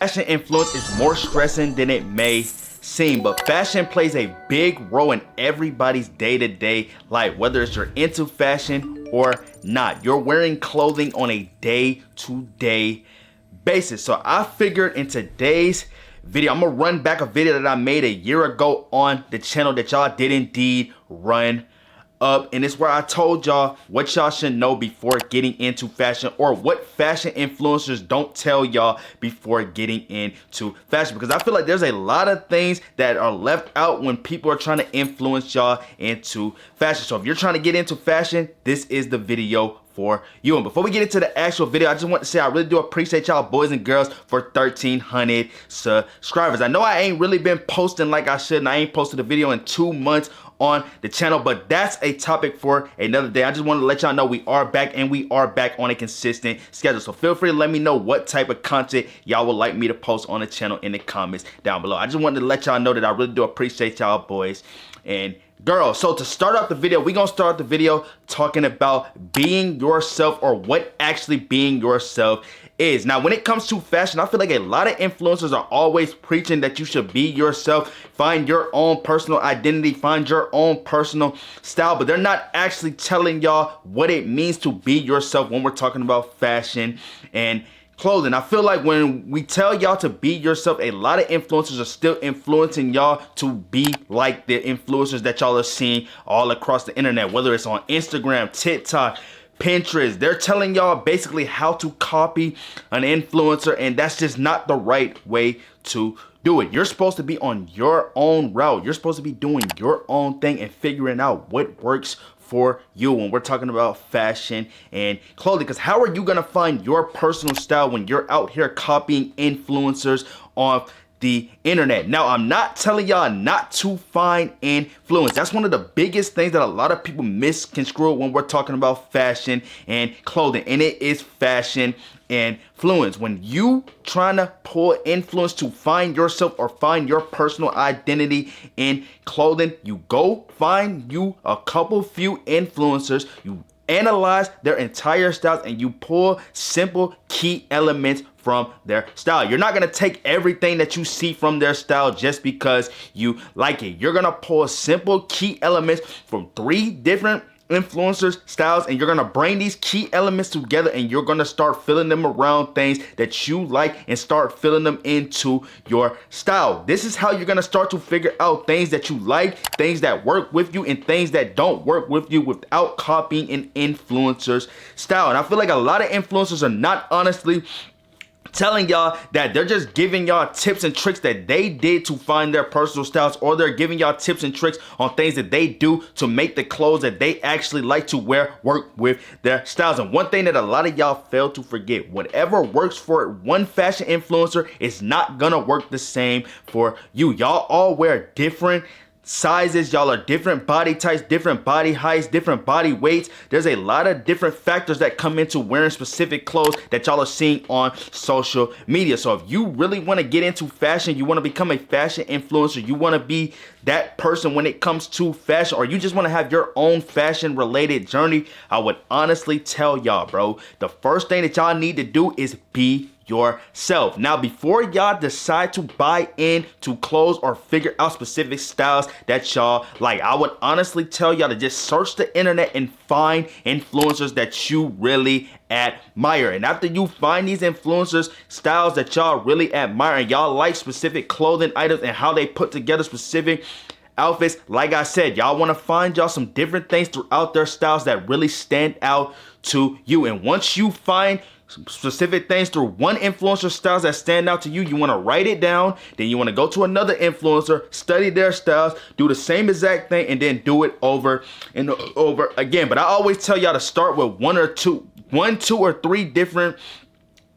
Fashion influence is more stressing than it may seem, but fashion plays a big role in everybody's day-to-day life, whether it's you're into fashion or not. You're wearing clothing on a day-to-day basis. So I figured in today's video, I'm gonna run back a video that I made a year ago on the channel that y'all did indeed run up, and it's where I told y'all what y'all should know before getting into fashion, or what fashion influencers don't tell y'all before getting into fashion, because I feel like there's a lot of things that are left out when people are trying to influence y'all into fashion. So if you're trying to get into fashion, this is the video for you. And before we get into the actual video, I just want to say I really do appreciate y'all boys and girls for 1,300 subscribers. I know I ain't really been posting like I should, and I ain't posted a video in 2 months on the channel, but that's a topic for another day. I just wanted to let y'all know we are back, and we are back on a consistent schedule. So feel free to let me know what type of content y'all would like me to post on the channel in the comments down below. I just wanted to let y'all know that I really do appreciate y'all boys and girls. So to start off the video, we're gonna start the video talking about being yourself, or what actually being yourself is. Now, when it comes to fashion, I feel like a lot of influencers are always preaching that you should be yourself, find your own personal identity, find your own personal style, but they're not actually telling y'all what it means to be yourself when we're talking about fashion and clothing. I feel like when we tell y'all to be yourself, a lot of influencers are still influencing y'all to be like the influencers that y'all are seeing all across the internet, whether it's on Instagram, TikTok, Pinterest. They're telling y'all basically how to copy an influencer, and that's just not the right way to do it. You're supposed to be on your own route. You're supposed to be doing your own thing and figuring out what works for you when we're talking about fashion and clothing. Because how are you gonna find your personal style when you're out here copying influencers on the internet? Now, I'm not telling y'all not to find influence. That's one of the biggest things that a lot of people misconstrue when we're talking about fashion and clothing, and it is fashion influence. When you trying to pull influence to find yourself or find your personal identity in clothing, you go find you a couple few influencers, you analyze their entire styles, and you pull simple key elements from their style. You're not gonna take everything that you see from their style just because you like it. You're gonna pull simple key elements from 3 different influencers' styles, and you're gonna bring these key elements together, and you're gonna start filling them around things that you like and start filling them into your style. This is how you're gonna start to figure out things that you like, things that work with you, and things that don't work with you without copying an influencer's style. And I feel like a lot of influencers are not honestly telling y'all that, they're just giving y'all tips and tricks that they did to find their personal styles, or they're giving y'all tips and tricks on things that they do to make the clothes that they actually like to wear work with their styles. And one thing that a lot of y'all fail to forget, whatever works for one fashion influencer is not gonna work the same for you. Y'all all wear different sizes, y'all are different body types, different body heights, different body weights. There's a lot of different factors that come into wearing specific clothes that y'all are seeing on social media. So if you really want to get into fashion, you want to become a fashion influencer, you want to be that person when it comes to fashion, or you just want to have your own fashion related journey, I would honestly tell y'all, bro, the first thing that y'all need to do is be yourself. Now, before y'all decide to buy into clothes or figure out specific styles that y'all like, I would honestly tell y'all to just search the internet and find influencers that you really admire. And after you find these influencers styles that y'all really admire, and y'all like specific clothing items and how they put together specific outfits, like I said, y'all want to find y'all some different things throughout their styles that really stand out to you. And once you find specific things through one influencer styles that stand out to you, you want to write it down. Then you want to go to another influencer, study their styles, do the same exact thing, and then do it over and over again. But I always tell y'all to start with one, two, or 3 different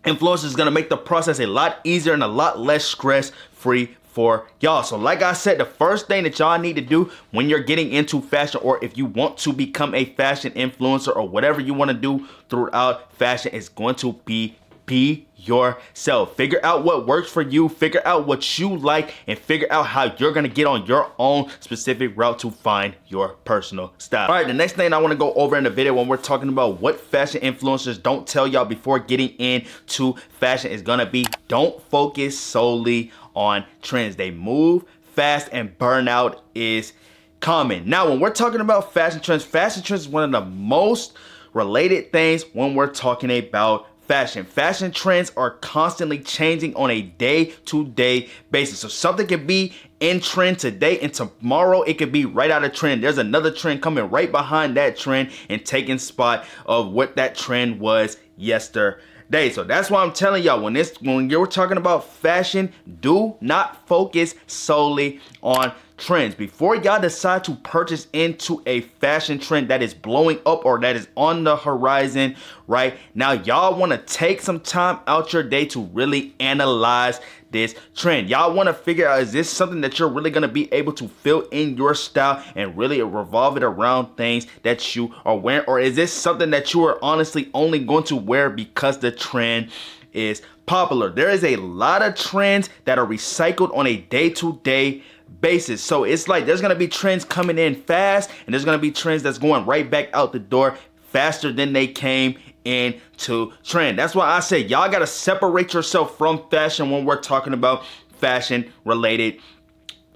influencers. Is going to make the process a lot easier and a lot less stress-free for y'all. So like I said, the first thing that y'all need to do when you're getting into fashion, or if you want to become a fashion influencer, or whatever you want to do throughout fashion, is going to be be yourself. Figure out what works for you, figure out what you like, and figure out how you're gonna get on your own specific route to find your personal style. All right, the next thing I wanna go over in the video when we're talking about what fashion influencers don't tell y'all before getting into fashion is gonna be, don't focus solely on trends. They move fast and burnout is common. Now, when we're talking about fashion trends is one of the most related things when we're talking about fashion. Fashion trends are constantly changing on a day-to-day basis. So something can be in trend today and tomorrow it could be right out of trend. There's another trend coming right behind that trend and taking spot of what that trend was yesterday. So that's why I'm telling y'all, when you're talking about fashion, do not focus solely on trends. Before y'all decide to purchase into a fashion trend that is blowing up or that is on the horizon right now, y'all want to take some time out your day to really analyze this trend. Y'all want to figure out, is this something that you're really going to be able to fill in your style and really revolve it around things that you are wearing? Or is this something that you are honestly only going to wear because the trend is popular? There is a lot of trends that are recycled on a day-to-day basis. So it's like there's gonna be trends coming in fast and there's gonna be trends that's going right back out the door faster than they came into trend. That's why I say y'all gotta separate yourself from fashion when we're talking about fashion related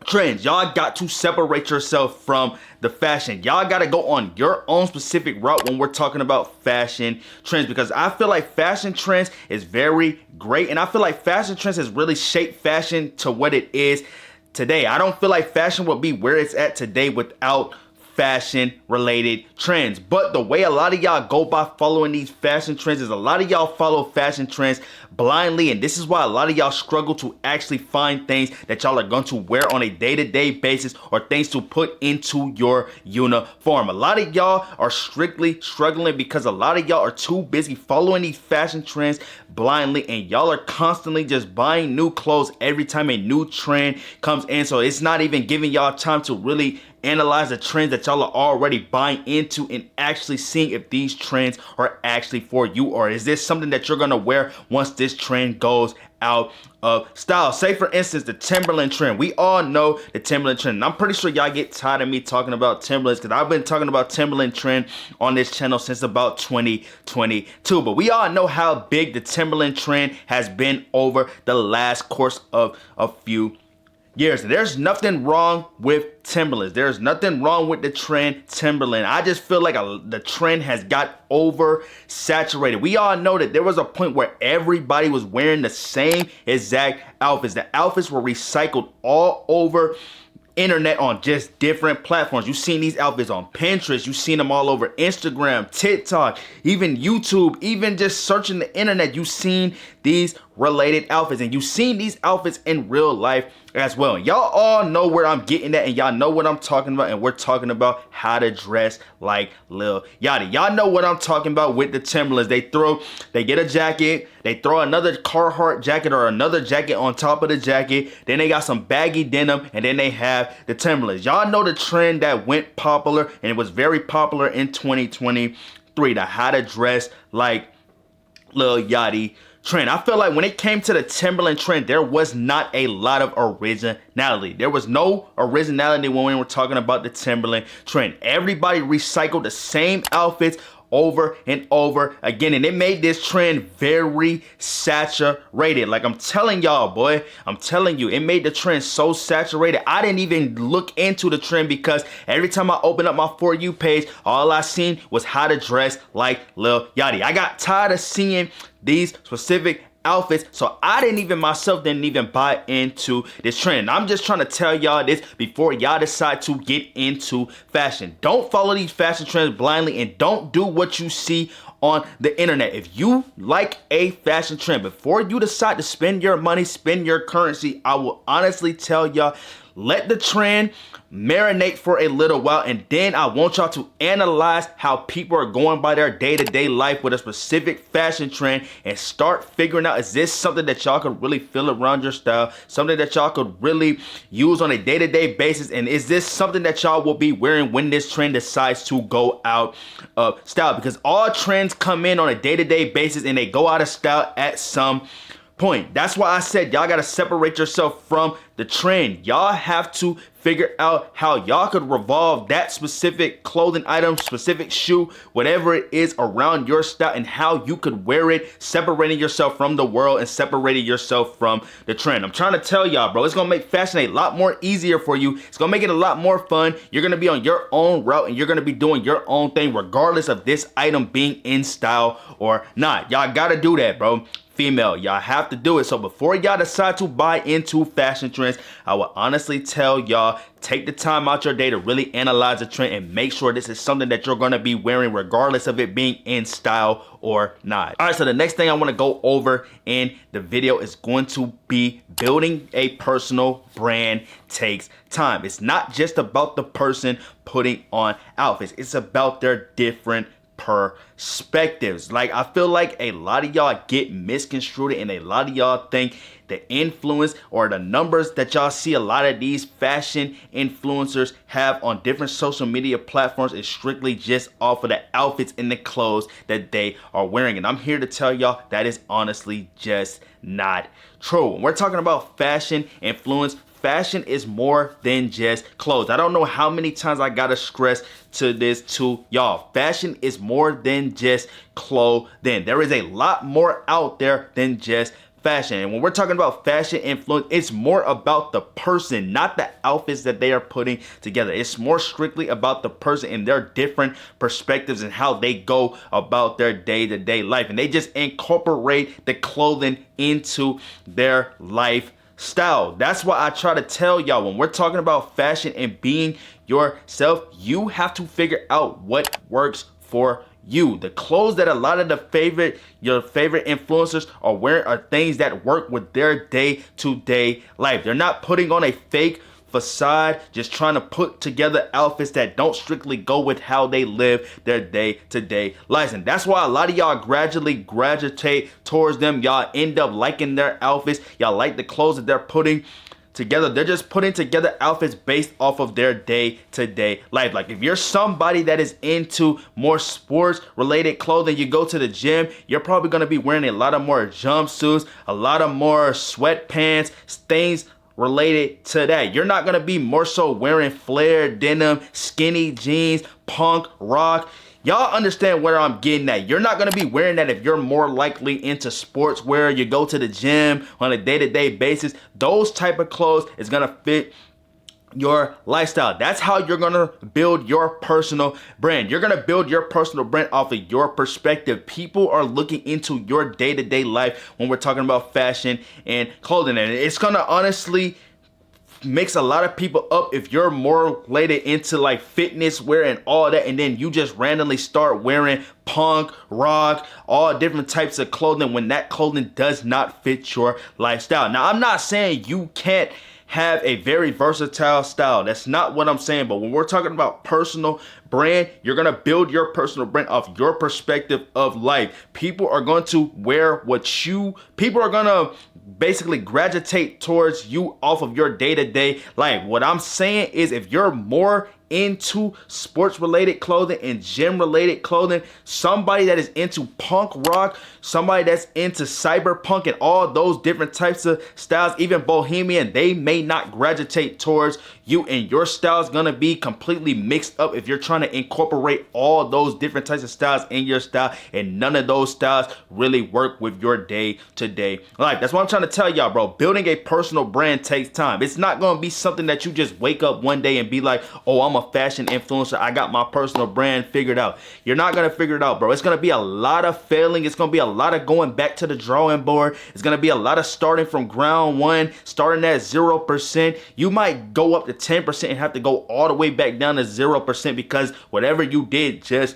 trends. Y'all got to separate yourself from the fashion. Y'all got to go on your own specific route when we're talking about fashion trends, because I feel like fashion trends is very great and I feel like fashion trends has really shaped fashion to what it is today. I don't feel like fashion would be where it's at today without fashion related trends. But the way a lot of y'all go by following these fashion trends is a lot of y'all follow fashion trends blindly, and this is why a lot of y'all struggle to actually find things that y'all are going to wear on a day-to-day basis or things to put into your uniform. A lot of y'all are strictly struggling because a lot of y'all are too busy following these fashion trends blindly, and y'all are constantly just buying new clothes every time a new trend comes in. So it's not even giving y'all time to really analyze the trends that y'all are already buying into and actually seeing if these trends are actually for you, or is this something that you're gonna wear once this trend goes out of style. Say for instance the Timberland trend. We all know the Timberland trend, and I'm pretty sure y'all get tired of me talking about Timberlands because I've been talking about Timberland trend on this channel since about 2022. But we all know how big the Timberland trend has been over the last course of a few years. There's nothing wrong with Timberlands. There's nothing wrong with the trend Timberland. I just feel like the trend has got oversaturated. We all know that there was a point where everybody was wearing the same exact outfits. The outfits were recycled all over internet on just different platforms. You've seen these outfits on Pinterest. You've seen them all over Instagram, TikTok, even YouTube, even just searching the internet. You've seen these related outfits, and you've seen these outfits in real life as well. Y'all all know where I'm getting at, and y'all know what I'm talking about, and we're talking about how to dress like Lil Yachty. Y'all know what I'm talking about with the Timberlands. They get a jacket, they throw another Carhartt jacket or another jacket on top of the jacket, then they got some baggy denim, and then they have the Timberlands. Y'all know the trend that went popular, and it was very popular in 2023, the how to dress like Lil Yachty trend. I feel like when it came to the Timberland trend, there was not a lot of originality. There was no originality when we were talking about the Timberland trend. Everybody recycled the same outfits over and over again, and it made this trend very saturated. Like I'm telling y'all, boy, I'm telling you, it made the trend so saturated. I didn't even look into the trend because every time I opened up my For You page, all I seen was how to dress like Lil Yachty. I got tired of seeing these specific outfits, so I didn't even buy into this trend. And I'm just trying to tell y'all this before y'all decide to get into fashion. Don't follow these fashion trends blindly, and don't do what you see on the internet. If you like a fashion trend, before you decide to spend your money, spend your currency, I will honestly tell y'all, let the trend marinate for a little while, and then I want y'all to analyze how people are going by their day-to-day life with a specific fashion trend and start figuring out, is this something that y'all could really feel around your style, something that y'all could really use on a day-to-day basis, and is this something that y'all will be wearing when this trend decides to go out of style? Because all trends come in on a day-to-day basis and they go out of style at some point. That's why I said y'all gotta separate yourself from the trend. Y'all have to figure out how y'all could revolve that specific clothing item, specific shoe, whatever it is around your style, and how you could wear it, separating yourself from the world and separating yourself from the trend. I'm trying to tell y'all, bro, it's gonna make fashion a lot more easier for you. It's gonna make it a lot more fun. You're gonna be on your own route and you're gonna be doing your own thing regardless of this item being in style or not. Y'all gotta do that, bro. Female, y'all have to do it. So before y'all decide to buy into fashion trends, I will honestly tell y'all, take the time out your day to really analyze the trend and make sure this is something that you're going to be wearing regardless of it being in style or not. All right, so the next thing I want to go over in the video is going to be building a personal brand takes time. It's not just about the person putting on outfits. It's about their different perspectives. Like, I feel like a lot of y'all get misconstrued and a lot of y'all think the influence or the numbers that y'all see a lot of these fashion influencers have on different social media platforms is strictly just off of the outfits and the clothes that they are wearing. And I'm here to tell y'all that is honestly just not true. When we're talking about fashion influence, fashion is more than just clothes. I don't know how many times I gotta stress to this to y'all. Fashion is more than just clothing. There is a lot more out there than just fashion. And when we're talking about fashion influence, it's more about the person, not the outfits that they are putting together. It's more strictly about the person and their different perspectives and how they go about their day-to-day life. And they just incorporate the clothing into their life style. That's why I try to tell y'all, when we're talking about fashion and being yourself, you have to figure out what works for you. The clothes that a lot of your favorite influencers are wearing are things that work with their day-to-day life. They're not putting on a fake facade, just trying to put together outfits that don't strictly go with how they live their day-to-day lives. And that's why a lot of y'all gradually gravitate towards them. Y'all end up liking their outfits. Y'all like the clothes that they're putting together. They're just putting together outfits based off of their day-to-day life. Like, if you're somebody that is into more sports related clothing, you go to the gym, you're probably going to be wearing a lot of more jumpsuits, a lot of more sweatpants, things related to that. You're not gonna be more so wearing flared denim, skinny jeans, punk, rock. Y'all understand where I'm getting at. You're not gonna be wearing that if you're more likely into sportswear, you go to the gym on a day-to-day basis. Those type of clothes is gonna fit your lifestyle. That's how you're gonna build your personal brand. You're gonna build your personal brand off of your perspective. People are looking into your day-to-day life when we're talking about fashion and clothing, and it's gonna honestly mix a lot of people up if you're more related into like fitness wear and all that, and then you just randomly start wearing punk, rock, all different types of clothing when that clothing does not fit your lifestyle. Now, I'm not saying you can't have a very versatile style. That's not what I'm saying. But when we're talking about personal brand, you're going to build your personal brand off your perspective of life. People are going to wear people are going to basically gravitate towards you off of your day-to-day life. What I'm saying is, if you're more into sports related clothing and gym related clothing, somebody that is into punk rock, somebody that's into cyberpunk and all those different types of styles, even bohemian, they may not gravitate towards you, and your style is gonna be completely mixed up if you're trying to incorporate all those different types of styles in your style, and none of those styles really work with your day-to-day life. That's what I'm trying to tell y'all, bro. Building a personal brand takes time. It's not gonna be something that you just wake up one day and be like, oh, I'm a fashion influencer, I got my personal brand figured out. You're not gonna figure it out, bro. It's gonna be a lot of failing. It's gonna be a lot of going back to the drawing board. It's gonna be a lot of starting from ground one, starting at 0%. You might go up to 10% and have to go all the way back down to 0% because whatever you did just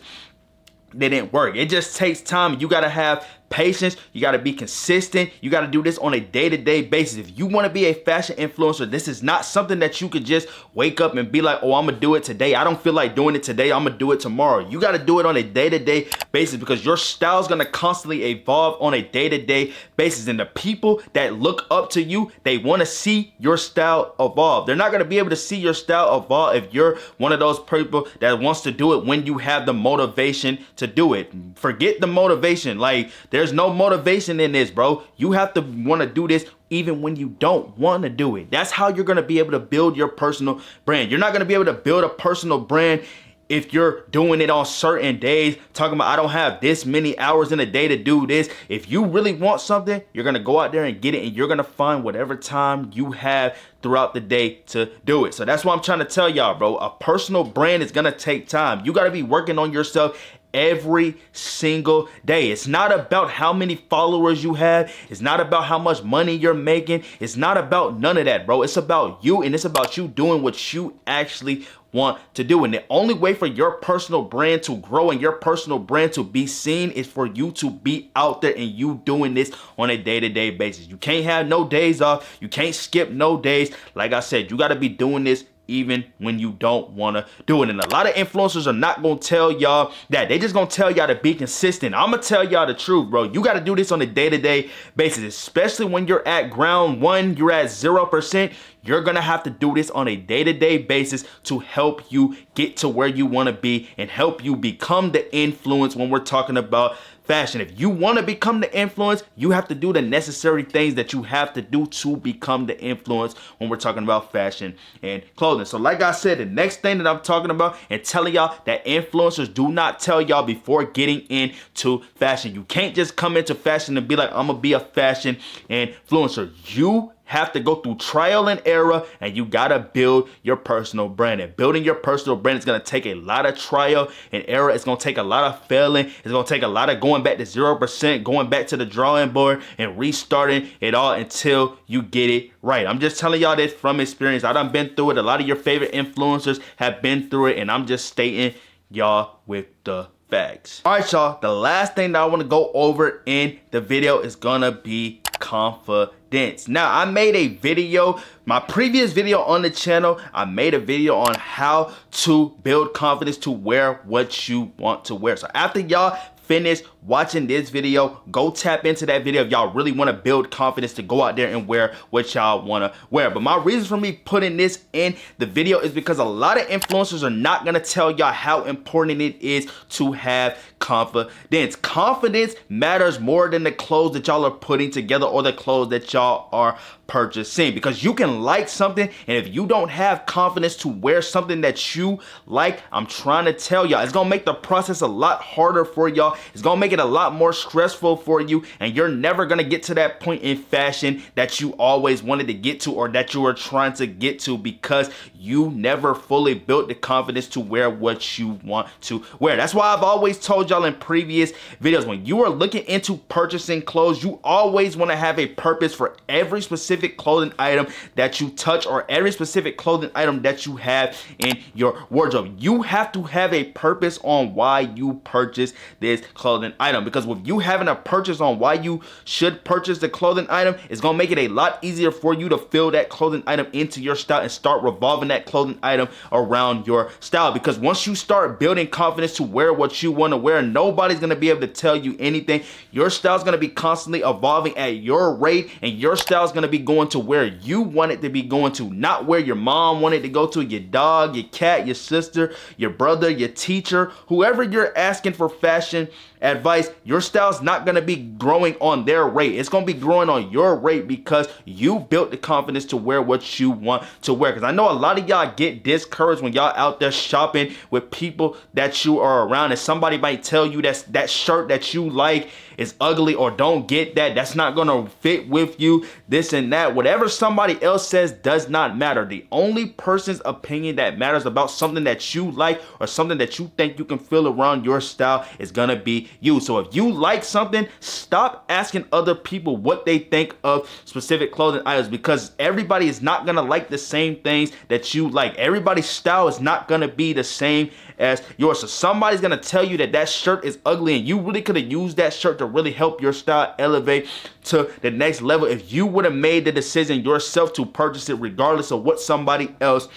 didn't work. It just takes time. You gotta have patience. You got to be consistent. You got to do this on a day-to-day basis. If you want to be a fashion influencer, this is not something that you could just wake up and be like, oh, I'm going to do it today. I don't feel like doing it today. I'm going to do it tomorrow. You got to do it on a day-to-day basis because your style is going to constantly evolve on a day-to-day basis. And the people that look up to you, they want to see your style evolve. They're not going to be able to see your style evolve if you're one of those people that wants to do it when you have the motivation to do it. Forget the motivation. Like, there's no motivation in this, bro. You have to want to do this even when you don't want to do it. That's how you're going to be able to build your personal brand. You're not going to be able to build a personal brand if you're doing it on certain days, talking about I don't have this many hours in a day to do this. If you really want something, you're going to go out there and get it, and you're going to find whatever time you have throughout the day to do it. So that's what I'm trying to tell y'all, bro. A personal brand is going to take time. You got to be working on yourself every single day. It's not about how many followers you have. It's not about how much money you're making. It's not about none of that, bro. It's about you, and it's about you doing what you actually want to do. And the only way for your personal brand to grow and your personal brand to be seen is for you to be out there and you doing this on a day-to-day basis. You can't have no days off. You can't skip no days. Like I said, you got to be doing this even when you don't want to do it. And a lot of influencers are not going to tell y'all that. They just going to tell y'all to be consistent. I'm going to tell y'all the truth, bro. You got to do this on a day-to-day basis, especially when you're at ground one, you're at 0%. You're going to have to do this on a day-to-day basis to help you get to where you want to be and help you become the influence when we're talking about fashion. If you want to become the influence, you have to do the necessary things that you have to do to become the influence when we're talking about fashion and clothing. So like I said, the next thing that I'm talking about and telling y'all that influencers do not tell y'all before getting into fashion. You can't just come into fashion and be like, I'm going to be a fashion influencer. You have to go through trial and error, and you gotta build your personal brand. And building your personal brand is gonna take a lot of trial and error. It's gonna take a lot of failing. It's gonna take a lot of going back to 0%, going back to the drawing board and restarting it all until you get it right. I'm just telling y'all this from experience. I done been through it. A lot of your favorite influencers have been through it, and I'm just stating y'all with the facts. All right, y'all, the last thing that I want to go over in the video is gonna be confidence. Now, I made a video, my previous video on the channel, I made a video on how to build confidence to wear what you want to wear. So after y'all finish watching this video, go tap into that video if y'all really want to build confidence to go out there and wear what y'all want to wear. But my reason for me putting this in the video is because a lot of influencers are not going to tell y'all how important it is to have confidence. Confidence matters more than the clothes that y'all are putting together or the clothes that y'all are purchasing, because you can like something, and if you don't have confidence to wear something that you like, I'm trying to tell y'all, it's gonna make the process a lot harder for y'all. It's gonna make it a lot more stressful for you, and you're never gonna get to that point in fashion that you always wanted to get to or that you were trying to get to, because you never fully built the confidence to wear what you want to wear. That's why I've always told y'all in previous videos, when you are looking into purchasing clothes, you always want to have a purpose for every specific clothing item that you touch or every specific clothing item that you have in your wardrobe. You have to have a purpose on why you purchase this clothing item, because with you having a purpose on why you should purchase the clothing item, it's gonna make it a lot easier for you to fill that clothing item into your style and start revolving that clothing item around your style. Because once you start building confidence to wear what you want to wear, nobody's gonna be able to tell you anything. Your style is gonna be constantly evolving at your rate, and your style is gonna be going to where you want it to be going to, not where your mom wanted to go to, your dog, your cat, your sister, your brother, your teacher, whoever you're asking for fashion advice. Your style's not going to be growing on their rate. It's going to be growing on your rate because you built the confidence to wear what you want to wear. Because I know a lot of y'all get discouraged when y'all out there shopping with people that you are around, and somebody might tell you that shirt that you like is ugly, or don't get that, that's not going to fit with you, this and that. Whatever somebody else says does not matter. The only person's opinion that matters about something that you like or something that you think you can feel around your style is going to be you. So if you like something, stop asking other people what they think of specific clothing items, because everybody is not going to like the same things that you like. Everybody's style is not going to be the same as yours. So somebody's going to tell you that that shirt is ugly, and you really could have used that shirt to really help your style elevate to the next level if you would have made the decision yourself to purchase it regardless of what somebody else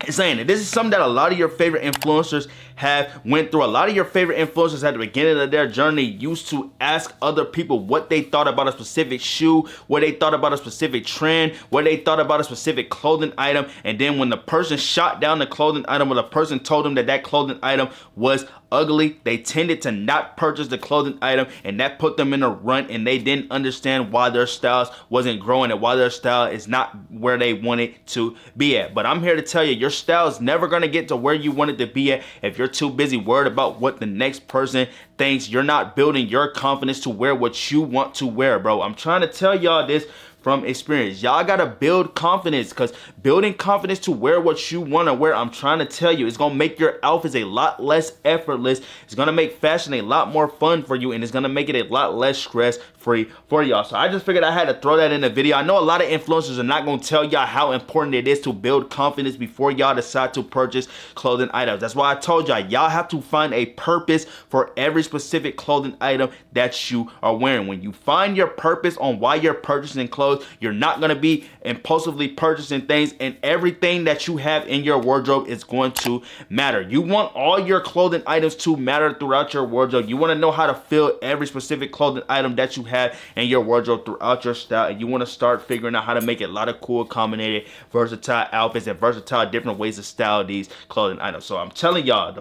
is saying. And this is something that a lot of your favorite influencers have went through. A lot of your favorite influencers at the beginning of their journey used to ask other people what they thought about a specific shoe, what they thought about a specific trend, what they thought about a specific clothing item. And then when the person shot down the clothing item, or the person told them that that clothing item was ugly, they tended to not purchase the clothing item, and that put them in a rut, and they didn't understand why their styles wasn't growing and why their style is not where they want it to be at. But I'm here to tell you, your style is never going to get to where you want it to be at if you're too busy worried about what the next person thinks. You're not building your confidence to wear what you want to wear, bro. I'm trying to tell y'all this from experience. Y'all gotta build confidence, because building confidence to wear what you want to wear, I'm trying to tell you, it's gonna make your outfits a lot less effortless. It's gonna make fashion a lot more fun for you, and it's gonna make it a lot less stress free for y'all. So I just figured I had to throw that in the video. I know a lot of influencers are not gonna tell y'all how important it is to build confidence before y'all decide to purchase clothing items. That's why I told y'all have to find a purpose for every specific clothing item that you are wearing. When you find your purpose on why you're purchasing clothes, you're not going to be impulsively purchasing things, and everything that you have in your wardrobe is going to matter. You want all your clothing items to matter throughout your wardrobe. You want to know how to fill every specific clothing item that you have in your wardrobe throughout your style, and you want to start figuring out how to make a lot of cool, combinated, versatile outfits and versatile different ways to style these clothing items. So I'm telling y'all,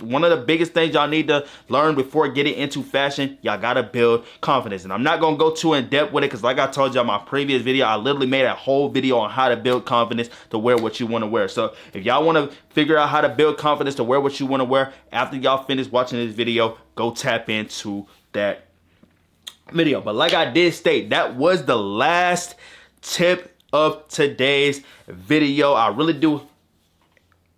one of the biggest things y'all need to learn before getting into fashion, y'all gotta build confidence. And I'm not gonna go too in depth with it, because like I told y'all in my previous video, I literally made a whole video on how to build confidence to wear what you want to wear. So if y'all want to figure out how to build confidence to wear what you want to wear, after y'all finish watching this video, go tap into that video. But like I did state, that was the last tip of today's video. I really do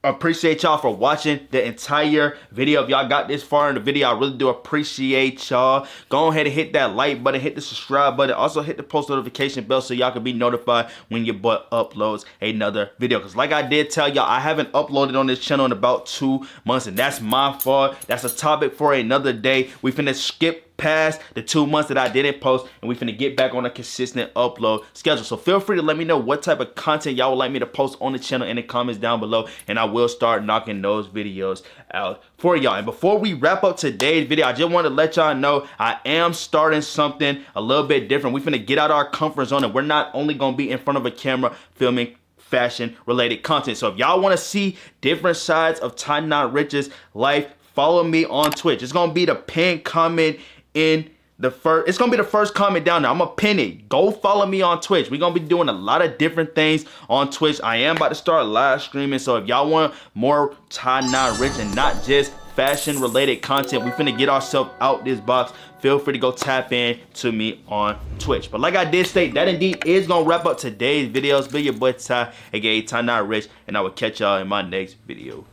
appreciate y'all for watching the entire video. If y'all got this far in the video, I really do appreciate y'all. Go ahead and hit that like button, hit the subscribe button, also hit the post notification bell so y'all can be notified when your boy uploads another video. Because like I did tell y'all, I haven't uploaded on this channel in about 2 months, and that's my fault. That's a topic for another day. We finna skip past the 2 months that I didn't post, and we finna get back on a consistent upload schedule. So feel free to let me know what type of content y'all would like me to post on the channel in the comments down below, and I will start knocking those videos out for y'all. And before we wrap up today's video, I just want to let y'all know I am starting something a little bit different. We finna get out our comfort zone, and we're not only gonna be in front of a camera filming fashion related content. So if y'all want to see different sides of Ty Not Rich's life, follow me on Twitch. It's gonna be the pinned comment in the first, it's gonna be the first comment down there. I'm gonna pin it. Go follow me on Twitch. We're gonna be doing a lot of different things on Twitch. I am about to start live streaming, so if y'all want more Ty Not Rich and not just fashion related content, we finna get ourselves out this box. Feel free to go tap in to me on Twitch. But like I did state, that indeed is gonna wrap up today's videos. Be your boy Ty, aka Ty Not Rich, and I will catch y'all in my next video.